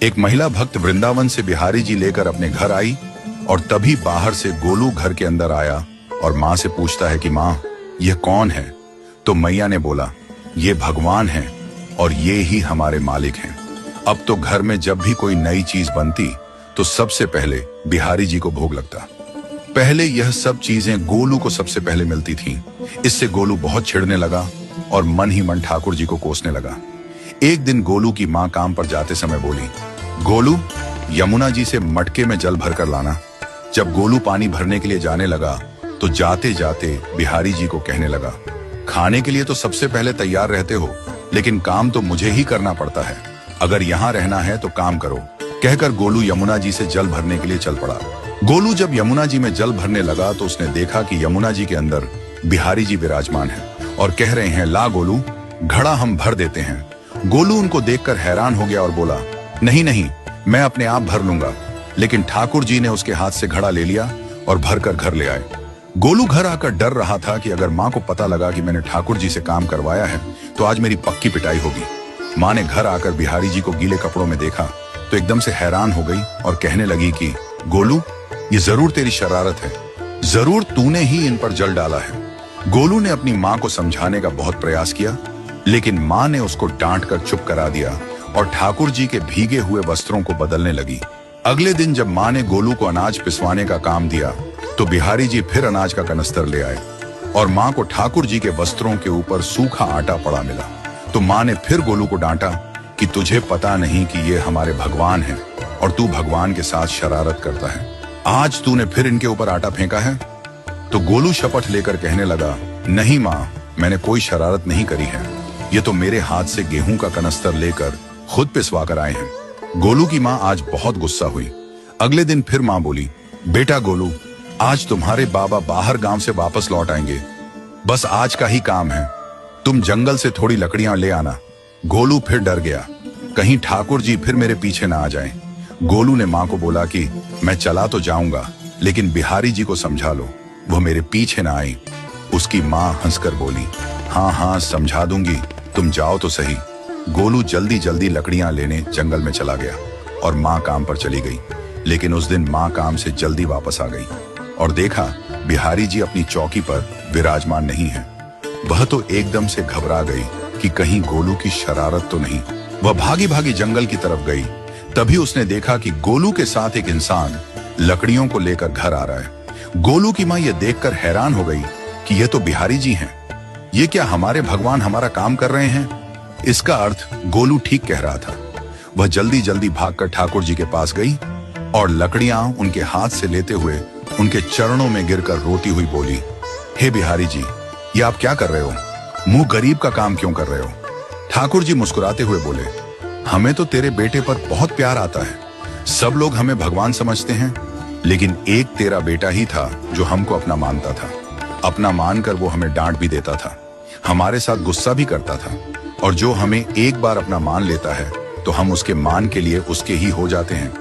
एक महिला भक्त वृंदावन से बिहारी जी लेकर अपने घर आई और तभी बाहर से गोलू घर के अंदर आया और माँ से पूछता है कि माँ, यह कौन है? तो मैया ने बोला, ये भगवान है और ये ही हमारे मालिक हैं। अब तो घर में जब भी कोई नई चीज बनती तो सबसे पहले बिहारी जी को भोग लगता। पहले यह सब चीजें गोलू को सबसे पहले मिलती थीं। इससे गोलू बहुत छिड़ने लगा और मन ही मन ठाकुर जी को कोसने लगा। एक दिन गोलू की माँ काम पर जाते समय बोली, गोलू, यमुना जी से मटके में जल भर कर लाना। जब गोलू पानी भरने के लिए जाने लगा तो जाते जाते बिहारी जी को कहने लगा, खाने के लिए तो सबसे पहले तैयार रहते हो, लेकिन काम तो मुझे ही करना पड़ता है। अगर यहाँ रहना है तो काम करो। कहकर गोलू यमुना जी से जल भरने के लिए चल पड़ा। गोलू जब यमुना जी में जल भरने लगा तो उसने देखा कि यमुना जी के अंदर बिहारी जी विराजमान हैं और कह रहे हैं, ला गोलू, घड़ा हम भर देते हैं। गोलू उनको देखकर हैरान हो गया और बोला, नहीं नहीं, मैं अपने आप भर लूंगा। लेकिन ठाकुर जी ने उसके हाथ से घड़ा ले लिया और भरकर घर ले आए। गोलू घर आकर डर रहा था कि अगर माँ को पता लगा कि मैंने ठाकुर जी से काम करवाया है तो आज मेरी पक्की पिटाई होगी। माँ ने घर आकर बिहारी जी को गीले कपड़ों में देखा तो एकदम से हैरान हो गई और कहने लगी कि गोलू, ये जरूर तेरी शरारत है, जरूर तूने ही इन पर जल डाला है। गोलू ने अपनी माँ को समझाने का बहुत प्रयास किया, लेकिन माँ ने उसको डांट कर चुप करा दिया और ठाकुर जी के भीगे हुए वस्त्रों को बदलने लगी। अगले दिन जब माँ ने गोलू को अनाज पिसवाने का काम दिया तो बिहारी जी फिर अनाज का कनस्तर ले आए और माँ को ठाकुर जी के वस्त्रों के ऊपर सूखा आटा पड़ा मिला। तो माँ ने फिर गोलू को डांटा कि तुझे पता नहीं कि ये हमारे भगवान हैं और तू भगवान के साथ शरारत करता है। आज तूने फिर इनके ऊपर आटा फेंका है। तो गोलू शपथ लेकर कहने लगा, नहीं माँ, मैंने कोई शरारत नहीं करी है। ये तो मेरे हाथ से गेहूं का कनस्तर लेकर खुद पिसवा कर आए हैं। गोलू की माँ आज बहुत गुस्सा हुई। अगले दिन फिर माँ बोली, बेटा गोलू, आज तुम्हारे बाबा बाहर गांव से वापस लौट आएंगे। बस आज का ही काम है, तुम जंगल से थोड़ी लकड़ियां ले आना। गोलू फिर डर गया, कहीं ठाकुर जी फिर मेरे पीछे ना आ जाएं। गोलू ने माँ को बोला कि मैं चला तो जाऊंगा, लेकिन बिहारी जी को समझा लो, वो मेरे पीछे ना आए। उसकी माँ हंसकर बोली, हाँ हाँ समझा दूंगी, तुम जाओ तो सही। गोलू जल्दी जल्दी लकड़ियां लेने जंगल में चला गया और माँ काम पर चली गई। लेकिन उस दिन माँ काम से जल्दी वापस आ गई और देखा बिहारी जी अपनी चौकी पर विराजमान नहीं है। वह तो एकदम से घबरा गई कि कहीं गोलू की शरारत तो नहीं। वह भागी भागी जंगल की तरफ गई। तभी उसने देखा कि गोलू के साथ एक इंसान लकड़ियों को लेकर घर आ रहा है। गोलू की माँ यह देखकर हैरान हो गई कि यह तो बिहारी जी हैं। ये क्या हमारे भगवान हमारा काम कर रहे हैं? इसका अर्थ गोलू ठीक कह रहा था। वह जल्दी जल्दी भागकर ठाकुर जी के पास गई और लकड़ियां उनके हाथ से लेते हुए उनके चरणों में गिरकर रोती हुई बोली, हे बिहारी जी, ये आप क्या कर रहे हो? मुंह गरीब का काम क्यों कर रहे हो? ठाकुर जी मुस्कुराते हुए बोले, हमें तो तेरे बेटे पर बहुत प्यार आता है। सब लोग हमें भगवान समझते हैं, लेकिन एक तेरा बेटा ही था जो हमको अपना मानता था। अपना मानकर वो हमें डांट भी देता था, हमारे साथ गुस्सा भी करता था, और जो हमें एक बार अपना मान लेता है तो हम उसके मान के लिए उसके ही हो जाते हैं।